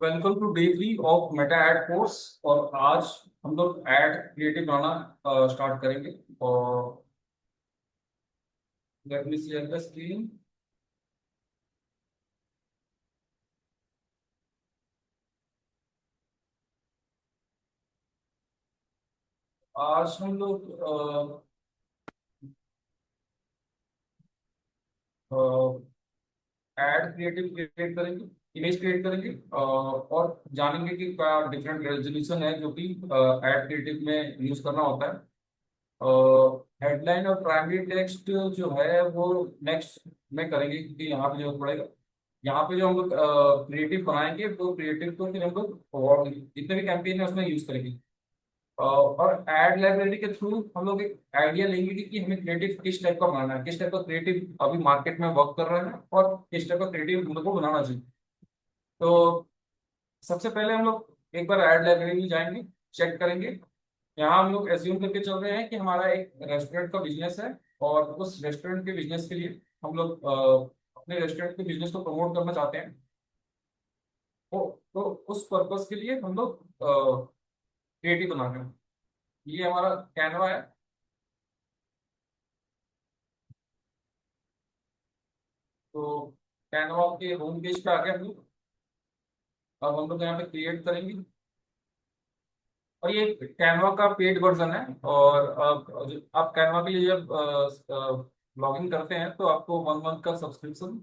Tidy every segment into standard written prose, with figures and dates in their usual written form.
Welcome to day 3 of Meta ad course. और आज हम लोग एड क्रिएटिव बनाना स्टार्ट करेंगे। और let me share the screen. आज हम लोग एड क्रिएटिव क्रिएट करेंगे, इमेज क्रिएट करेंगे, और जानेंगे कि क्या डिफरेंट रेजोल्यूशन है जो कि एड क्रिएटिव में यूज करना होता है। हेडलाइन और प्राइमरी टेक्स्ट जो है वो नेक्स्ट में करेंगे, क्योंकि यहाँ पे जो पड़ेगा, यहाँ पे जो हम लोग क्रिएटिव बनाएंगे तो क्रिएटिव को फिर हम लोग और जितने भी कैंपेन है उसमें यूज करेंगे। और एड लाइब्रेरी के थ्रू हम लोग एक आइडिया लेंगे कि हमें क्रिएटिव किस टाइप का बनाना है, किस टाइप का क्रिएटिव अभी मार्केट में वर्क कर रहा है और किस टाइप का क्रिएटिव हम लोग को बनाना चाहिए। तो सबसे पहले हम लोग एक बार ऐड लाइब्रेरी में जाएंगे, चेक करेंगे। यहाँ हम लोग एज्यूम करके चल रहे हैं कि हमारा एक रेस्टोरेंट का बिजनेस है, और उस रेस्टोरेंट के बिजनेस के लिए हम लोग अपने रेस्टोरेंट के बिजनेस को प्रमोट करना चाहते हैं। तो उस पर्पस के लिए हम लोग क्रिएटिव बना रहे हैं। ये हमारा कैनवा है। तो कैनवा के होम पेज पे आ गए हम लोग। अब हम लोग यहाँ पे क्रिएट करेंगे। और ये कैनवा का पेड वर्जन है। और आप कैनवा के लिए जब लॉगिन करते हैं तो आपको 1 मंथ का सब्सक्रिप्शन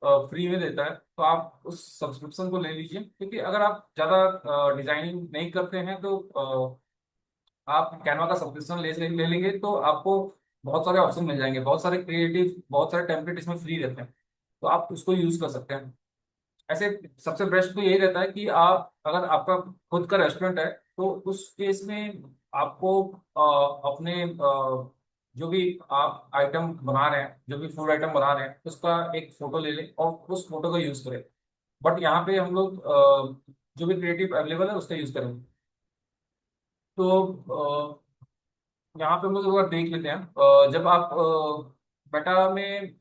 फ्री में देता है। तो आप उस सब्सक्रिप्शन को ले लीजिए, क्योंकि अगर आप ज़्यादा डिजाइनिंग नहीं करते हैं तो आप कैनवा का सब्सक्रिप्शन ले लेंगे तो आपको बहुत सारे ऑप्शन मिल जाएंगे, बहुत सारे क्रिएटिव, बहुत सारे टेम्पलेट इसमें फ्री रहते हैं। तो आप उसको यूज कर सकते हैं। ऐसे सबसे बेस्ट तो यही रहता है कि आप अगर आपका खुद का रेस्टोरेंट है तो उस केस में आपको अपने जो भी आप आइटम बना रहे हैं, जो भी फूड आइटम बना रहे हैं, उसका एक फोटो ले लें और उस फोटो को यूज करें। बट यहाँ पे हम लोग जो भी क्रिएटिव अवेलेबल है उसका यूज करेंगे। तो यहाँ पे हम लोग एक बार देख लेते हैं। जब आप मेटा में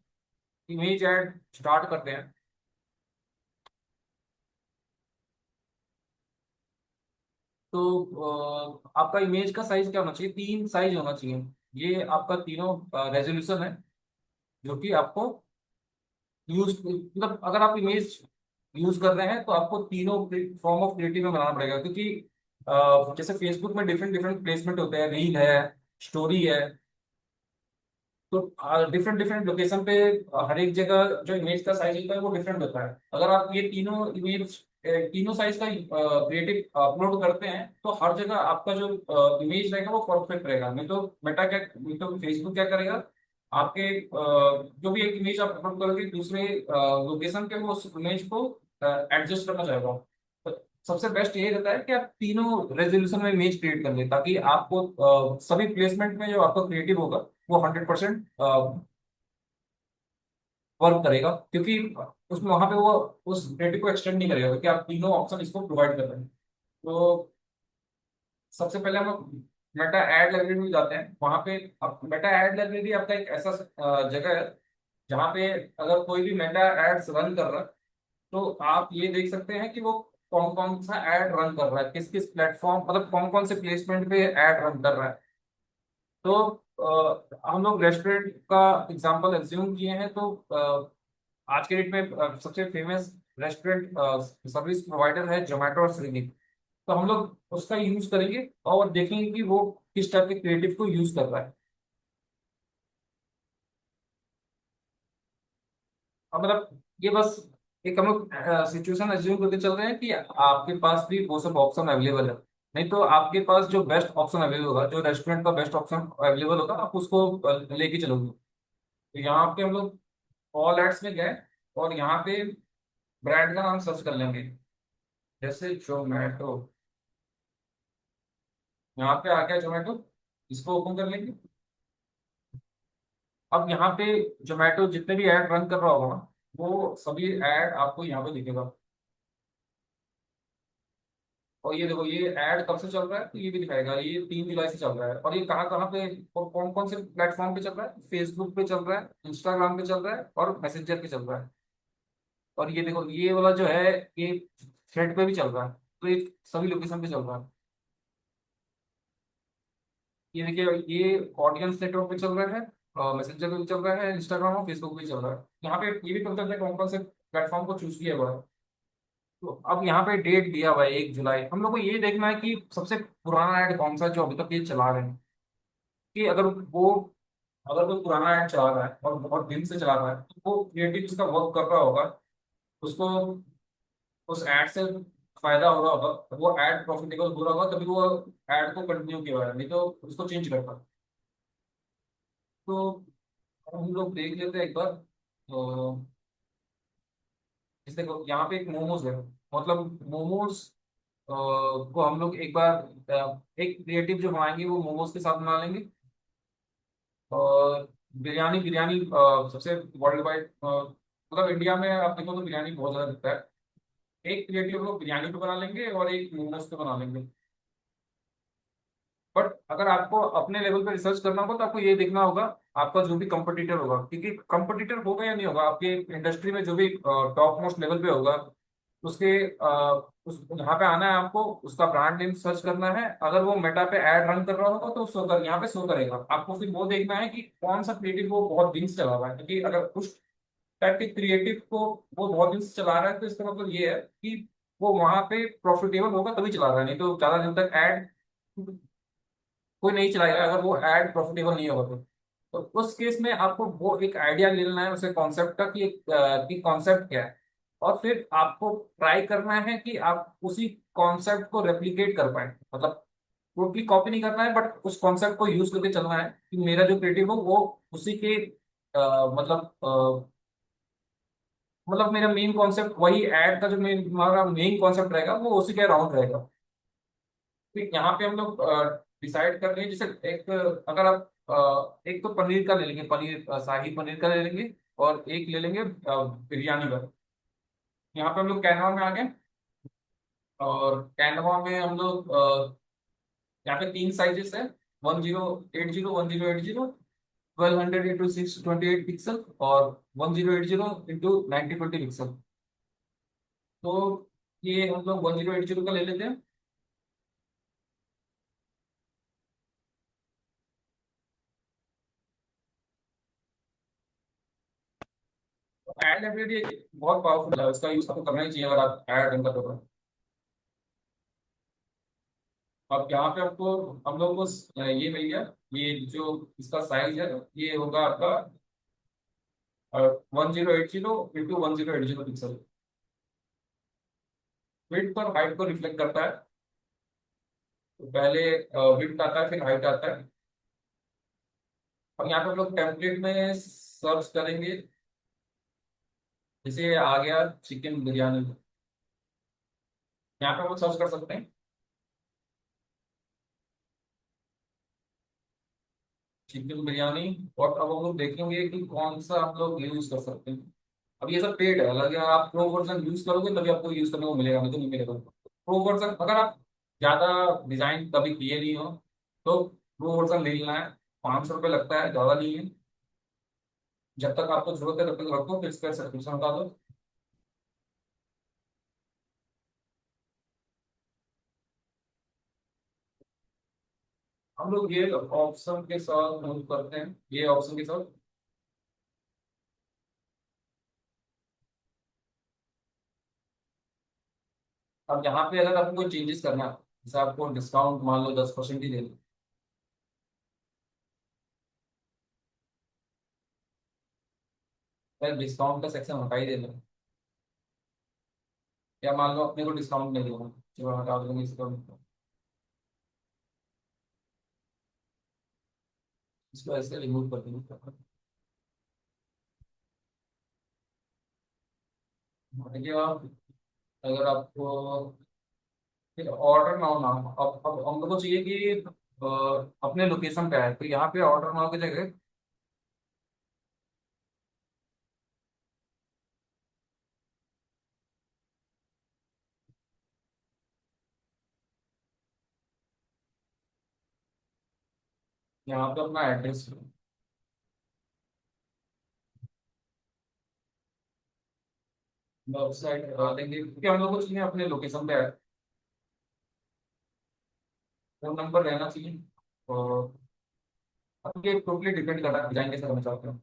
इमेज ऐड स्टार्ट करते हैं तो आपका इमेज का साइज क्या होना चाहिए? 3 साइज होना चाहिए। ये आपका तीनों रेजोल्यूशन है जो कि आपको यूज, मतलब अगर आप इमेज यूज कर रहे हैं तो आपको तीनों फॉर्म ऑफ क्रिएटिव में बनाना पड़ेगा, क्योंकि जैसे फेसबुक में डिफरेंट डिफरेंट प्लेसमेंट होते हैं, रील है, स्टोरी है। तो डिफरेंट डिफरेंट लोकेशन पे हर एक जगह जो इमेज का साइज होता है वो डिफरेंट होता है। अगर आप ये तीनों इमेज तीनों साइज का क्रिएटिव अपलोड करते हैं तो हर जगह आपका जो इमेज रहेगा वो परफेक्ट रहेगा। नहीं तो मेटा क्या, नहीं तो फेसबुक क्या करेगा, आपके जो भी एक इमेज आप अपलोड करोगे दूसरे लोकेशन पे, वो उस इमेज को एडजस्ट करना चाहेगा। तो सबसे बेस्ट यही रहता है कि आप तीनों रेजोल्यूशन में इमेज क्रिएट कर ले, ताकि आपको सभी प्लेसमेंट में जो आपका क्रिएटिव होगा वो 100% वर्क करेगा, क्योंकि उसमें वहां पे वो उस क्रिएटिव को एक्सटेंड नहीं करेगा, क्योंकि आप तीनों ऑप्शन इसको प्रोवाइड कर रहे हैं। तो सबसे पहले हम लोग मेटा एड लाइब्रेरी में जाते हैं। वहां पे मेटा एड लाइब्रेरी आपका एक ऐसा जगह है जहाँ पे अगर कोई भी मेटा एड्स रन कर रहा है तो आप ये देख सकते हैं कि वो कौन कौन सा एड रन कर रहा है, किस किस प्लेटफॉर्म, मतलब कौन कौन से प्लेसमेंट पे एड रन कर रहा है। तो हम लोग रेस्टोरेंट का एग्जांपल एज्यूम किए हैं। तो आज के डेट में सबसे फेमस रेस्टोरेंट सर्विस प्रोवाइडर है जोमेटो और स्विगी। तो हम लोग उसका यूज करेंगे और देखेंगे कि वो किस टाइप के क्रिएटिव को यूज कर रहा है। अब मतलब ये बस एक हम लोग सिचुएशन एज्यूम करके चल रहे हैं कि आपके पास भी वो सब ऑप्शन अवेलेबल है। नहीं तो आपके पास जो बेस्ट ऑप्शन अवेलेबल होगा, जो रेस्टोरेंट का बेस्ट ऑप्शन अवेलेबल होगा, आप उसको लेके चलोगे। तो यहाँ पे हम लोग ऑल एड्स में गए और यहाँ पे ब्रांड का नाम सर्च कर लेंगे, जैसे जोमेटो। यहाँ पे आ गया जोमेटो, इसको ओपन कर लेंगे। अब यहाँ पे जोमेटो जितने भी ऐड रन कर रहा होगा ना, वो सभी ऐड आपको यहाँ पे दिखेगा। और ये देखो, ये ऐड कब से चल रहा है तो ये भी दिखाएगा, ये 3 जुलाई से चल रहा है। और ये कहाँ कहाँ पे और कौन कौन से प्लेटफॉर्म पे चल रहा है? फेसबुक पे चल रहा है, इंस्टाग्राम पे चल रहा है और मैसेंजर पे चल रहा है। और ये देखो, ये वाला जो है, ये थ्रेड पे भी चल रहा है, तो ये सभी लोकेशन पे चल रहा है। ये देखिए, ये ऑडियंस नेटवर्क पे चल रहा है, मैसेंजर पे भी चल रहा है, इंस्टाग्राम और फेसबुक पे भी चल रहा है। यहाँ पे ये भी पता चलता है कौन कौन से प्लेटफॉर्म को चूज किया हुआ है। तो अब यहाँ पे डेट दिया हुआ है 1 जुलाई। हम लोग को ये देखना है कि सबसे पुराना ऐड कौन सा है जो अभी तक ये चला रहे हैं। कि अगर कोई पुराना ऐड चला रहा है और बहुत दिन से चला रहा है, तो वो क्रिएटिव उसका वर्क कर रहा होगा, उसको उस ऐड से फायदा हो रहा होगा, वो ऐड प्रॉफिटेबल हो रहा होगा, तभी वो ऐड को कंटिन्यू किया हुआ है, नहीं तो उसको चेंज करता। तो हम लोग देख लेते हैं एक बार। तो जैसे देखो, यहाँ पे एक मोमोज है, मतलब मोमोज को हम लोग एक बार एक क्रिएटिव जो बनाएंगे वो मोमोज के साथ बना लेंगे। और बिरयानी बिरयानी सबसे वर्ल्ड वाइड, मतलब इंडिया में आप देखो तो बिरयानी बहुत ज्यादा दिखता है। एक क्रिएटिव लोग बिरयानी पे बना लेंगे और एक मोमोज पे बना लेंगे। बट अगर आपको अपने लेवल पे रिसर्च करना होगा तो आपको ये देखना होगा आपका जो भी कंपटीटर होगा, क्योंकि कंपटीटर होगा या नहीं होगा आपके इंडस्ट्री में, जो भी टॉप मोस्ट लेवल पे होगा, उसके उस यहाँ पे आना है आपको, उसका ब्रांड नेम सर्च करना है। अगर वो मेटा पे एड रन कर रहा होगा तो यहाँ पे शो करेगा आपको। फिर वो देखना है कि कौन सा क्रिएटिव वो बहुत दिन से चला रहा है, क्योंकि अगर उस टाइप के क्रिएटिव को वो बहुत दिन से चला रहा है तो इसका मतलब ये है कि वो वहां पे प्रॉफिटेबल होगा तभी चला रहा है, नहीं तो ज्यादा दिन तक एड कोई नहीं चलाएगा अगर वो एड प्रॉफिटेबल नहीं होगा तो उस केस में आपको वो एक आइडिया ले लेना है उसे कॉन्सेप्ट का कि कॉन्सेप्ट क्या है। और फिर आपको ट्राई करना है कि आप उसी कॉन्सेप्ट को रेप्लिकेट कर पाए, मतलब टोटली कॉपी नहीं करना है, बट उस कॉन्सेप्ट को यूज करके चलना है कि मेरा जो क्रिएटिव हो वो उसी के मतलब मेरा मेन कॉन्सेप्ट वही एड का जो मेन हमारा मेन कॉन्सेप्ट रहेगा वो उसी के अराउंड रहेगा। तो यहाँ पे हम लोग डिसाइड कर रहे हैं, जैसे एक अगर आप एक तो पनीर का ले लेंगे, पनीर शाही पनीर का ले लेंगे, और एक ले लेंगे बिरयानी का। यहाँ पे हम लोग कैनवा में आ गए, और कैनवा में हम लोग यहाँ पे 3 साइजेस है: 1080, 1080, 1200 x 628 पिक्सल, और 1080 x 9020 पिक्सल। तो ये हम लोग 1080 का ले लेते हैं। एड एबिलिटी बहुत पावरफुल है, उसका यूज आपको करना ही चाहिए अगर आप एड रन कर रहे हो। अब यहाँ पे आपको हम लोग को ये मिल गया। ये जो इसका साइज है ये होगा आपका 1080 x 1080 पिक्सल। विड्थ और हाइट को रिफ्लेक्ट करता है। तो पहले विड्थ आता है फिर हाइट आता है। अब यहाँ पे हम लोग टेम्पलेट में सर्च करेंगे, जैसे आ गया चिकन बिरयानी, यहाँ पे हम लोग सर्च कर सकते हैं चिकन बिरयानी। और अब हम लोग देखेंगे कि कौन सा हम लोग यूज कर सकते हैं। अब ये सब पेड है, अगर आप प्रो वर्जन यूज करोगे तभी आपको यूज करने को मिलेगा, नहीं तो नहीं मिलेगा। प्रो वर्जन अगर आप ज्यादा डिजाइन कभी किए नहीं हो तो प्रो वर्जन ले लेना है। 500 रुपये लगता है, ज्यादा नहीं है। जब तक आपको जरूरत है तब तक रखो, फिर इसका सब्सक्रिप्शन हटा दो। हम लोग ये ऑप्शन के साथ मूव करते हैं, ये ऑप्शन के साथ। अब यहाँ पे अगर आपको कोई चेंजेस करना है, जैसे आपको डिस्काउंट मान लो 10% ही दे दो, डिस्काउंट का सेक्शन हटा ही देना। या मान लो अपने को डिस्काउंट नहीं देगा, चलो हटा देंगे इसको। इसको ऐसे रिमूव कर देंगे। देखिए आप, अगर आपको फिर ऑर्डर नाउ ना, अब हम लोग को चाहिए कि अपने लोकेशन पे है, तो यहाँ पे ऑर्डर नाउ की जगह यहाँ पे अपना एड्रेस, वेबसाइट लगा देंगे क्योंकि हम लोग कुछ नहीं अपने लोकेशन पे है। फोन नंबर रहना चाहिए। और अब ये टोटली डिपेंड कर रहा है डिजाइन कैसे करना चाहते हो।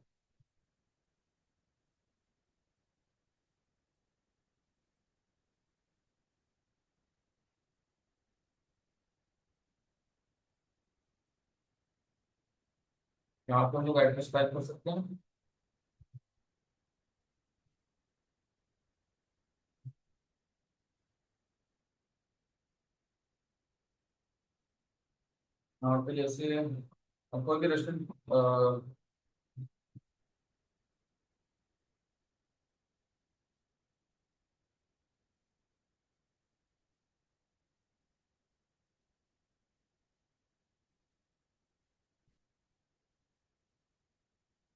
यहाँ पे हम लोग एड्रेस टाइप कर सकते हैं। यहाँ पे जैसे कोई भी रेस्टोरेंट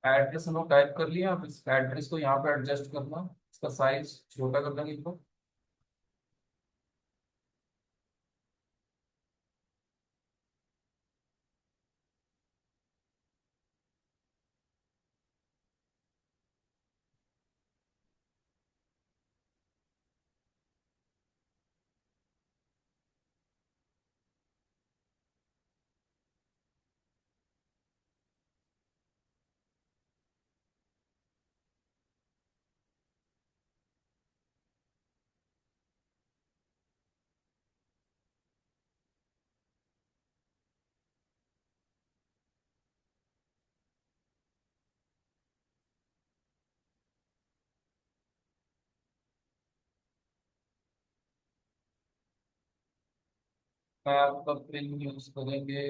एड्रेस हम लोग टाइप कर लिया। अब इस एड्रेस को यहाँ पे एडजस्ट करना, इसका साइज छोटा कर देंगे इसको। मैं आपका पिन यूज करेंगे।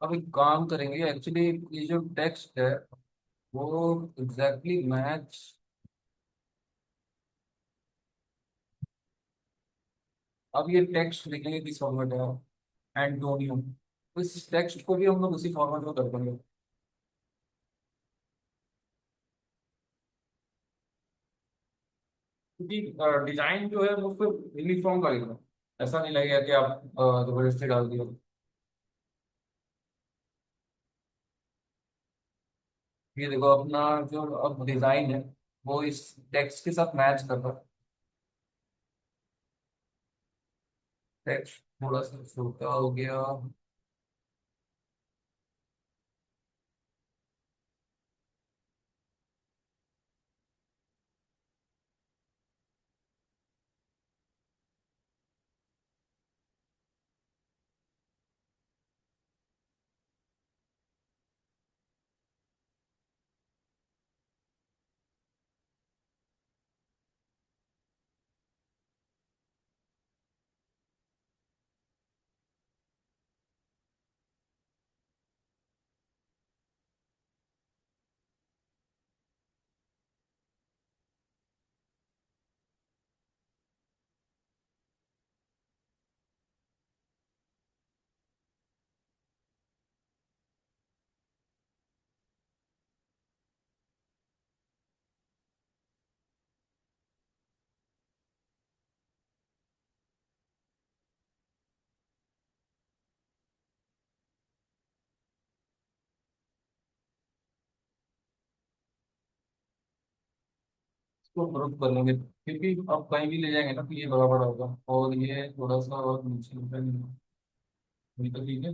अब एक काम करेंगे, एक्चुअली ये जो टेक्स्ट है वो एग्जैक्टली मैच। अब ये टेक्स्ट लिखेंगे किस फॉर्मेट है, एंटोनियो। इस टेक्स्ट को भी हम लोग उसी फॉर्मेट में कर देंगे, क्योंकि डिजाइन जो है वो फिर यूनिफॉर्म लगेगा। ऐसा नहीं लगेगा कि आप जबरदस्ती डाल दिया। ये देखो अपना जो अब डिजाइन है वो इस टेक्स्ट के साथ मैच कर रहा है। टेक्स्ट थोड़ा सा छोटा हो गया। इसको ग्रुप कर लेंगे क्योंकि अब कहीं भी ले जाएंगे ना तो ये बड़ा बड़ा होगा, और ये थोड़ा सा और नीचे होगा। नहीं तो ठीक है।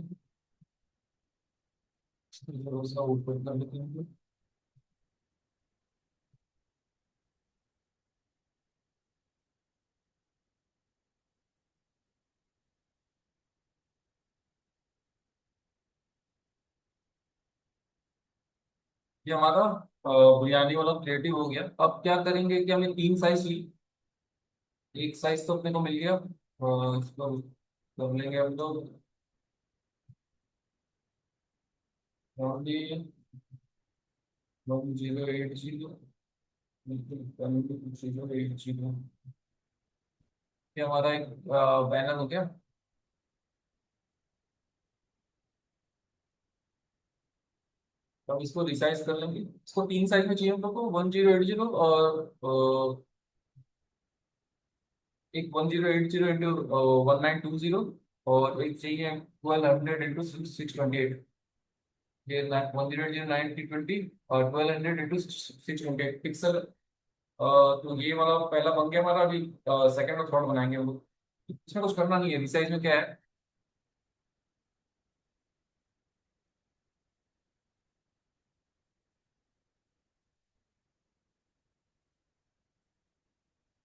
थोड़ा सा ऊपर कर लेते हैं। ये हमारा बिरयानी वाला क्रिएटिव हो गया। अब क्या करेंगे कि हमने तीन साइज ली, एक साइज तो अपने को मिल गया, इसको कर लेंगे हम तो। 1080, 1080। ये हमारा एक बैनर हो गया। तो हम इसको रिसाइज कर लेंगे, इसको तीन साइज में चाहिए हम लोग को, 1080 और एक 1080 इंटू 1920, और एक चाहिए 1200 इंटू 628। ये 1080 और 1200 इंटू 628 पिक्सल। तो ये वाला पहला बन गया हमारा। अभी सेकंड और थर्ड बनाएंगे हम लोग। इसमें कुछ करना नहीं है, रिसाइज में क्या है।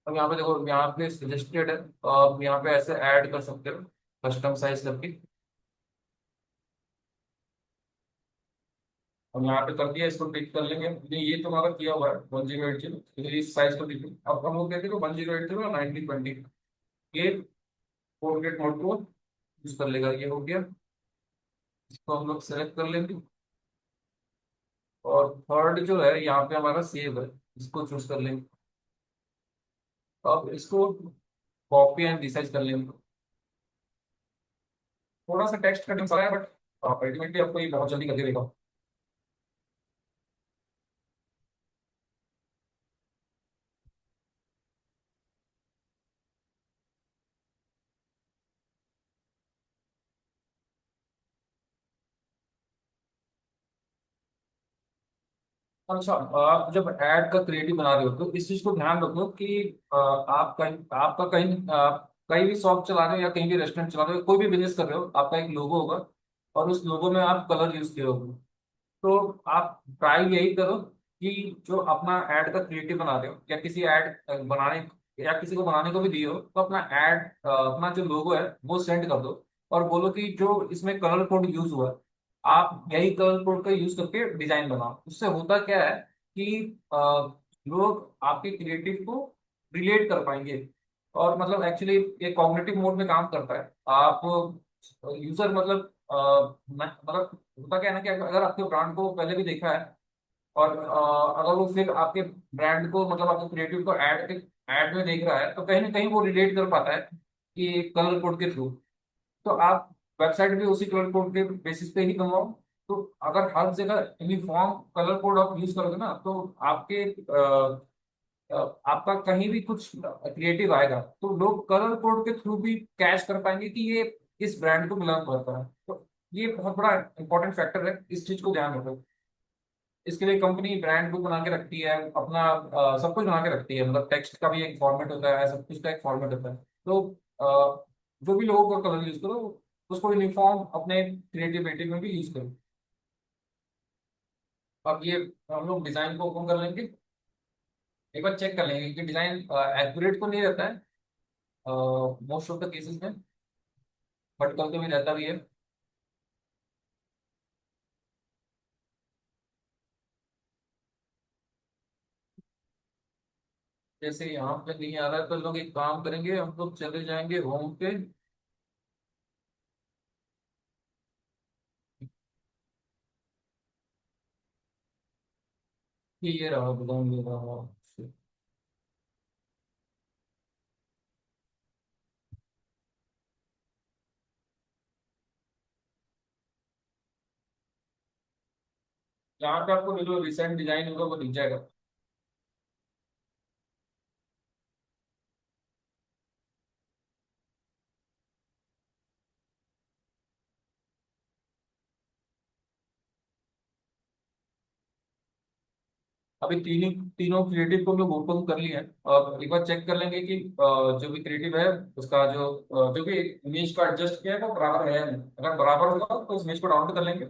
अब यहाँ पे देखो, यहाँ पे सजेस्टेड है, तो आप यहाँ पे ऐसे ऐड कर सकते हो कस्टम साइज करके। हम यहाँ पे कर दिया, इसको टिक कर लेंगे। ये तो हमारा किया हुआ है 1080, तो इस साइज को टिक। अब हम लोग कहते हैं 1080 और 1920, ये पोर्ट्रेट मोड को यूज कर लेगा। ये हो गया, इसको हम लोग सेलेक्ट कर लेंगे। और थर्ड जो है यहाँ पे हमारा सेव है, इसको चूज कर लेंगे। अब इसको कॉपी एंड रिसाइज कर लेंगे। थोड़ा सा टेक्स्ट का डिफरेंस है, बट अल्टीमेटली आपको ये बहुत जल्दी करके देगा। अच्छा, आप जब ऐड का क्रिएटिव बना रहे हो तो इस चीज को ध्यान रखो कि आप कहीं, आपका कहीं कहीं भी शॉप चला रहे हो या कहीं भी रेस्टोरेंट चला रहे हो, कोई भी बिजनेस कर रहे हो, आपका एक लोगो होगा और उस लोगो में आप कलर यूज किए होगे। तो आप ट्राई यही करो कि जो अपना ऐड का क्रिएटिव बना रहे हो, या किसी ऐड बनाने, या किसी को बनाने को भी दिए हो, तो अपना ऐड, अपना जो लोगो है वो सेंड कर दो। और बोलो कि जो इसमें कलर कोड यूज हुआ है, आप यही कलर कोड का यूज करके डिजाइन बनाओ। उससे होता क्या है कि लोग आपके क्रिएटिव को रिलेट कर पाएंगे। और मतलब एक्चुअली ये कॉग्निटिव मोड में काम करता है। आप यूजर मतलब मतलब होता क्या है ना कि अगर आपके ब्रांड को पहले भी देखा है, और अगर वो फिर आपके ब्रांड को मतलब आपके क्रिएटिव को ऐड में देख रहा है, तो कहीं ना कहीं वो रिलेट कर पाता है कि कलर कोड के थ्रू। तो आप वेबसाइट भी उसी कलर कोड के बेसिस पे ही बनवाओ। तो अगर हर जगह यूनिफॉर्म कलर कोड आप यूज करोगे ना, तो आपके आपका कहीं भी कुछ क्रिएटिव आएगा तो लोग कलर कोड के थ्रू भी कैच कर पाएंगे कि ये इस ब्रांड को बिलोंग करता है। तो ये बहुत बड़ा इंपॉर्टेंट फैक्टर है, इस चीज को ध्यान रखो। इसके लिए कंपनी ब्रांड बुक बना के रखती है अपना, सब कुछ बना के रखती है। मतलब टेक्स्ट का भी एक फॉर्मेट होता है, सब कुछ का एक फॉर्मेट होता है। तो जो भी लोगों का कलर यूज करो, उसको यूनिफॉर्म अपने क्रिएटिविटी में भी यूज करो। अब ये हम लोग डिजाइन को ओपन कर लेंगे, एक बार चेक कर लेंगे कि डिजाइन एक्यूरेट तो नहीं रहता है मोस्ट ऑफ द केसेस में, बट कभी कभी रहता भी है। जैसे यहाँ पे नहीं आ रहा है, तो लोग एक काम करेंगे, हम लोग चले जाएंगे होम पे। ये रहा डिजाइन, ये रहा। जहाँ पे आपको जो रिसेंट डिजाइन होगा वो दिख जाएगा। अभी तीनों क्रिएटिव को लोग ओपन कर लिए हैं। अब एक बार चेक कर लेंगे कि जो भी क्रिएटिव है उसका जो भी इमेज का एडजस्ट किया है वो बराबर है या नहीं। अगर बराबर होगा तो उस इमेज को डाउनलोड कर लेंगे।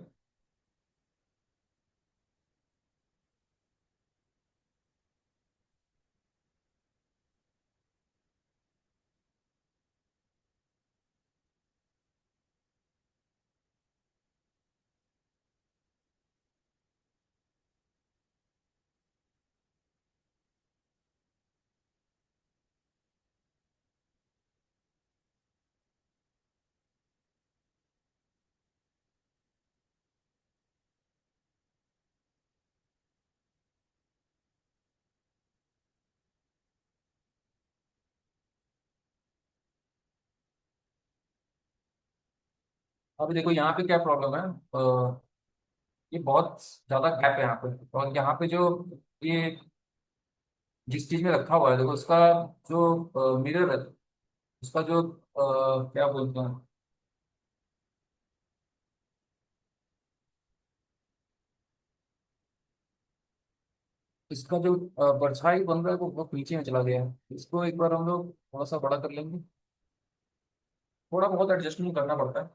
अभी देखो यहाँ पे क्या प्रॉब्लम है। ये बहुत ज्यादा गैप है यहाँ पे। और यहाँ पे जो ये जिस चीज में रखा हुआ है देखो उसका जो मिरर है, उसका जो क्या बोलते हैं, इसका जो परछाई बन रहा है वो बहुत नीचे में चला गया है। इसको एक बार हम लोग थोड़ा सा बड़ा कर लेंगे। थोड़ा बहुत एडजस्टमेंट करना पड़ता है।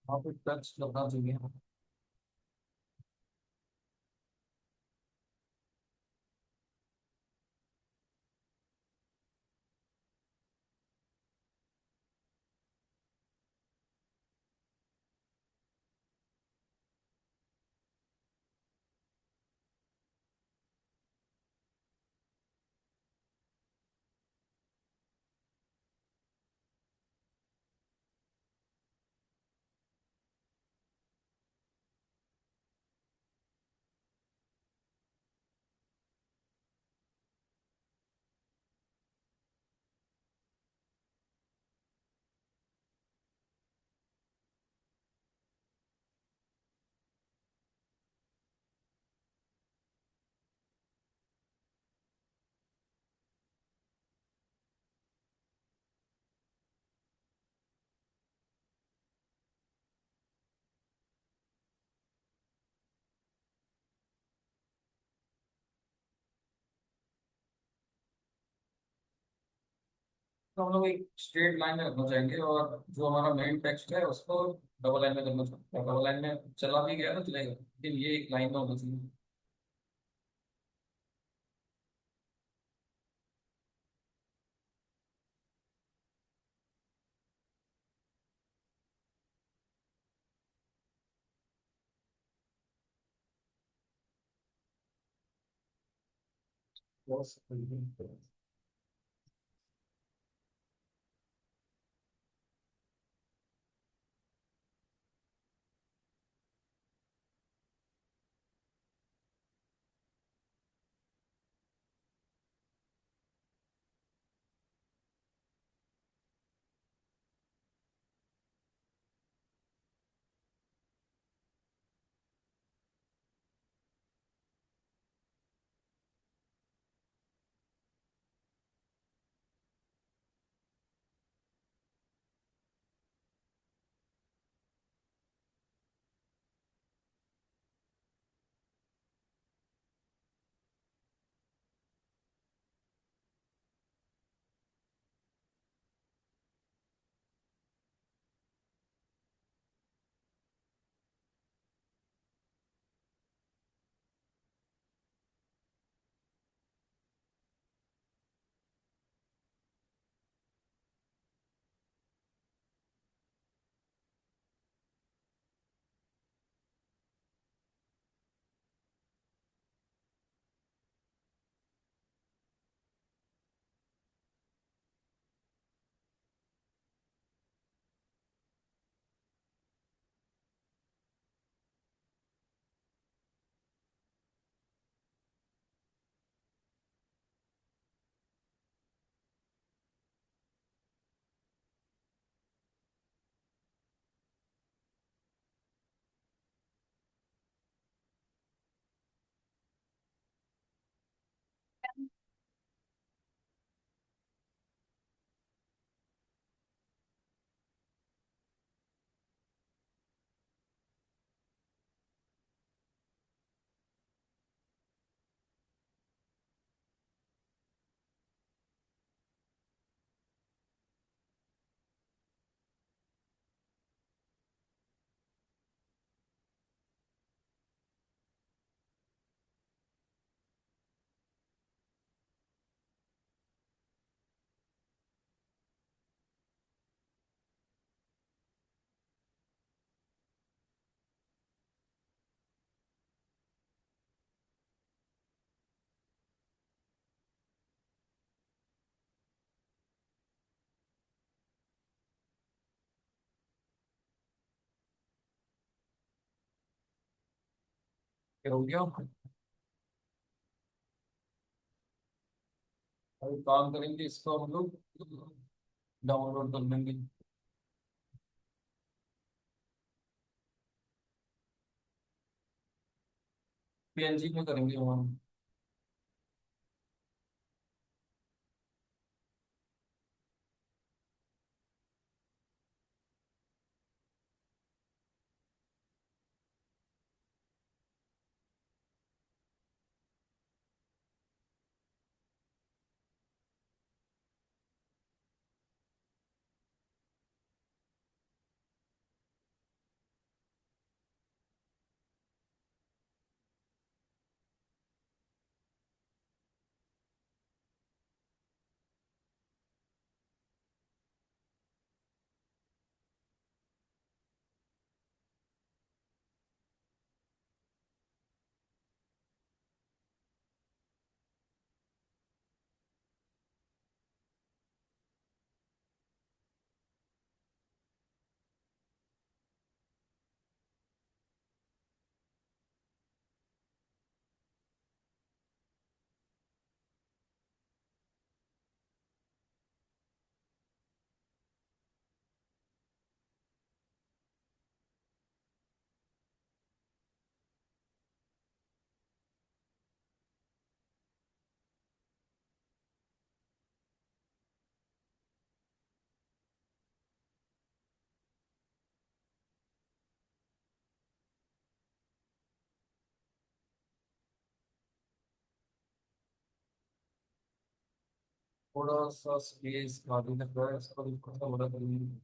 वहाँ पे टच लगना चाहिए। तो हम लोग एक स्ट्रेट लाइन में रखना चाहेंगे और जो हमारा मेन टेक्स्ट है उसको डबल लाइन में करना चाहते हैं। डबल लाइन में चला भी गया तो चलेगा, लेकिन ये एक लाइन में होना चाहिए। बस। फिर हो गया। अभी काम करेंगे इसको हम लोग, डाउनलोड कर लेंगे। पीएनजी में करेंगे हम। थोड़ा सा स्पेस खाली लग रहा है, इसको भी थोड़ा सा बड़ा करेंगे।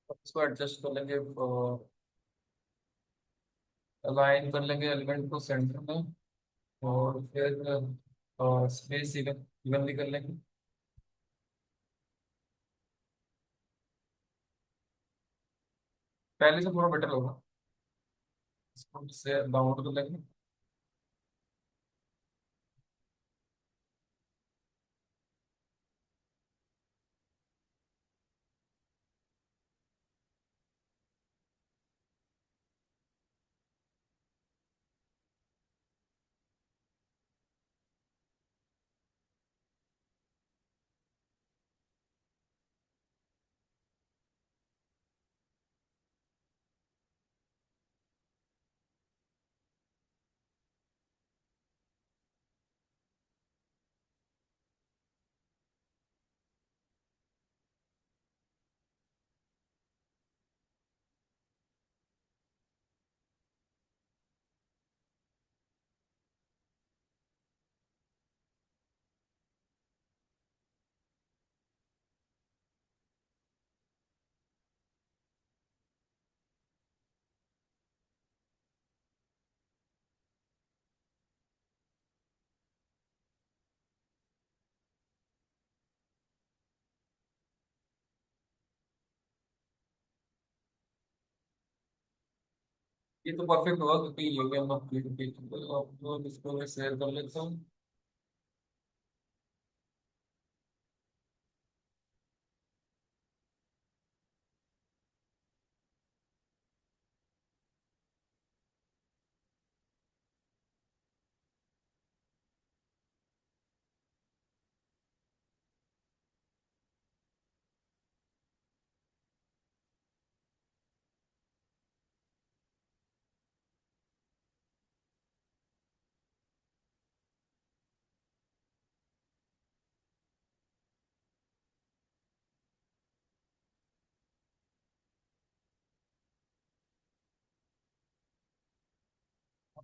अब इसको एडजस्ट कर लेंगे, अलाइन कर लेंगे एलिमेंट को सेंटर में। और फिर स्पेस इवनली कर लेंगे। पहले से थोड़ा बेटर होगा। इसको से डाउनलोड कर लेंगे। ये तो परफेक्ट होगा क्योंकि ये भी हम लोग अब इसको मैं शेयर कर लेता हूँ।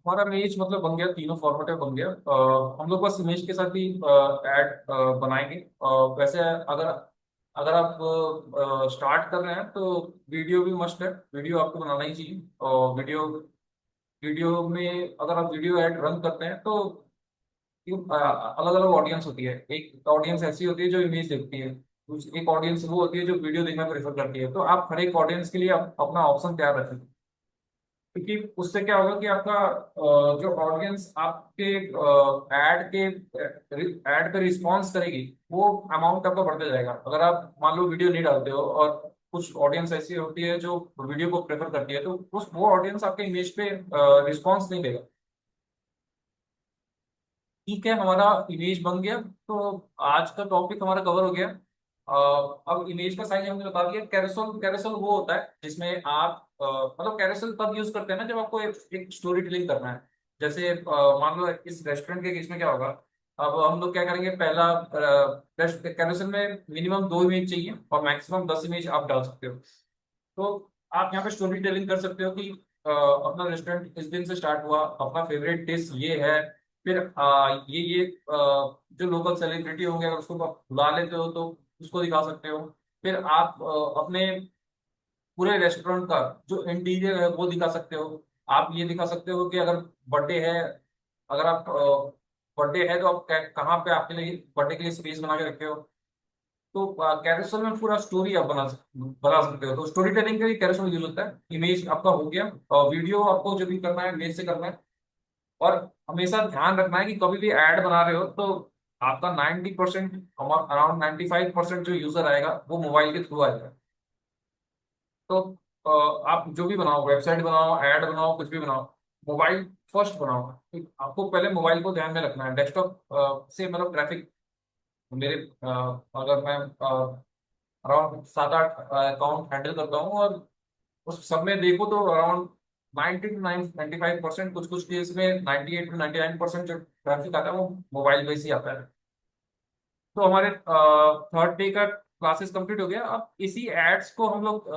हमारा इमेज मतलब बन गया, तीनों फॉर्मेट बन गया। हम लोग बस इमेज के साथ ही ऐड बनाएंगे। वैसे अगर अगर आप स्टार्ट कर रहे हैं तो वीडियो भी मस्ट है, वीडियो आपको बनाना ही चाहिए। और वीडियो वीडियो में अगर आप वीडियो ऐड रन करते हैं तो अलग अलग ऑडियंस होती है। एक ऑडियंस ऐसी होती है जो इमेज देखती है, एक ऑडियंस वो होती है जो वीडियो देखना प्रेफर करती है। तो आप हर एक ऑडियंस के लिए अपना ऑप्शन तैयार रखें, क्योंकि उससे क्या होगा कि आपका जो ऑडियंस आपके ऐड पे रिस्पॉन्स करेगी, वो अमाउंट आपका बढ़ता जाएगा। अगर आप मान लो वीडियो नहीं डालते हो और कुछ ऑडियंस ऐसी होती है जो वीडियो को प्रेफर करती है, तो उस वो ऑडियंस आपके इमेज पे रिस्पॉन्स नहीं देगा। ठीक है, हमारा इमेज बन गया। तो आज का टॉपिक हमारा कवर हो गया। अब इमेज का साइज हमने बता दिया। कैरोसेल, कैरोसेल वो होता है जिसमें आप मतलब कैरोसेल तब यूज करते हैं ना जब आपको एक स्टोरी टेलिंग करना है। जैसे मान लो इस रेस्टोरेंट के केस में क्या होगा। अब हम लोग क्या करेंगे, पहला कैरोसेल में मिनिमम 2 इमेज चाहिए और मैक्सिमम 10 इमेज आप डाल सकते हो। तो आप यहाँ पे स्टोरी टेलिंग कर सकते हो कि अपना रेस्टोरेंट इस दिन से स्टार्ट हुआ, अपना फेवरेट डिश ये है। फिर ये जो लोकल सेलिब्रिटी होंगे अगर उसको आप बुला लेते हो तो उसको दिखा सकते हो। फिर आप अपने पूरे रेस्टोरेंट का जो इंटीरियर है वो दिखा सकते हो। आप ये दिखा सकते हो कि अगर बर्थडे है, अगर आप बर्थडे है तो आप कहाँ पे आपके लिए बर्थडे के लिए स्पेस बना के रखे हो। तो कैरोसेल में पूरा स्टोरी आप बना सकते हो। तो स्टोरी टेलिंग के लिए कैरोसेल यूज होता है। इमेज आपका हो गया, और वीडियो आपको जो भी करना है इमेज से करना है। और हमेशा ध्यान रखना है कि कभी भी ऐड बना रहे हो तो आपका 90%, अराउंड 95% जो यूजर आएगा वो मोबाइल के थ्रू आएगा। तो आप जो भी बनाओ, वेबसाइट बनाओ, ऐड बनाओ, कुछ भी बनाओ, मोबाइल फर्स्ट बनाओ। ठीक? आपको पहले मोबाइल को ध्यान में रखना है। डेस्कटॉप से मतलब ट्रैफिक मेरे अगर मैं अराउंड 7-8 अकाउंट हैंडल करता हूँ, और उस सब में देखो तो अराउंड 90 to 95%, कुछ कुछ केस में 98 to 99% जो ट्रैफिक आता है वो मोबाइल पे से ही आता है। तो हमारे थर्ड डे का क्लासेस कंप्लीट हो गया। अब इसी एड्स को हम लोग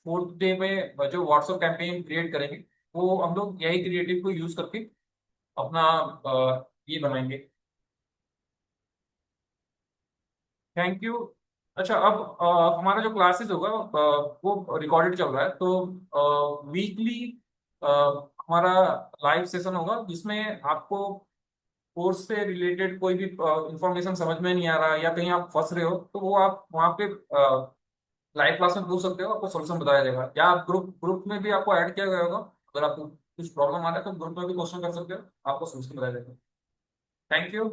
फोर्थ डे में जो व्हाट्सएप कैंपेन क्रिएट करेंगे, वो हम लोग यही क्रिएटिव को यूज करके अपना ये बनाएंगे। Thank you. अच्छा, अब हमारा जो क्लासेस होगा वो रिकॉर्डेड चल रहा है, तो वीकली हमारा लाइव सेशन होगा जिसमें आपको कोर्स से रिलेटेड कोई भी इंफॉर्मेशन समझ में नहीं आ रहा है या कहीं आप फंस रहे हो, तो वो आप वहाँ पे लाइव क्लास में पूछ सकते हो, आपको सोल्यूशन बताया जाएगा। या आप ग्रुप ग्रुप में भी आपको ऐड किया गया होगा, अगर आपको कुछ प्रॉब्लम आ रहा है तो ग्रुप में भी क्वेश्चन कर सकते हो, आपको सोल्यूशन बताया जाएगा। Thank you.